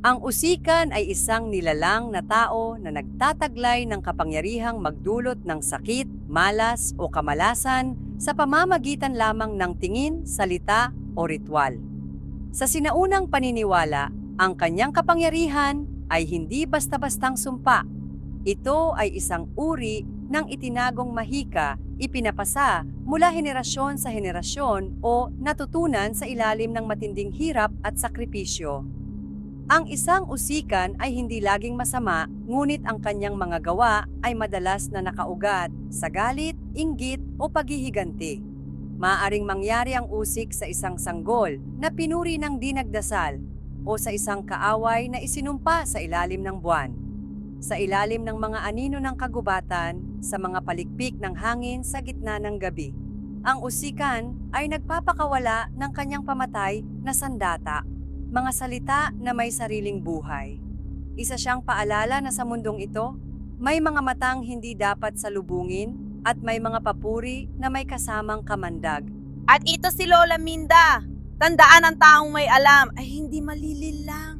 Ang usikan ay isang nilalang na tao na nagtataglay ng kapangyarihang magdulot ng sakit, malas o kamalasan sa pamamagitan lamang ng tingin, salita o ritual. Sa sinaunang paniniwala, ang kanyang kapangyarihan ay hindi basta-bastang sumpa. Ito ay isang uri ng itinagong mahika, ipinapasa mula henerasyon sa henerasyon o natutunan sa ilalim ng matinding hirap at sakripisyo. Ang isang usikan ay hindi laging masama, ngunit ang kanyang mga gawa ay madalas na nakaugat sa galit, inggit o paghihiganti. Maaring mangyari ang usik sa isang sanggol na pinuri ng dinagdasal o sa isang kaaway na isinumpa sa ilalim ng buwan. Sa ilalim ng mga anino ng kagubatan, sa mga palikpik ng hangin sa gitna ng gabi. Ang usikan ay nagpapakawala ng kanyang pamatay na sandata, mga salita na may sariling buhay. Isa siyang paalala na sa mundong ito, may mga matang hindi dapat salubungin at may mga papuri na may kasamang kamandag. At ito si Lola Minda. Tandaan ang taong may alam ay hindi malililang.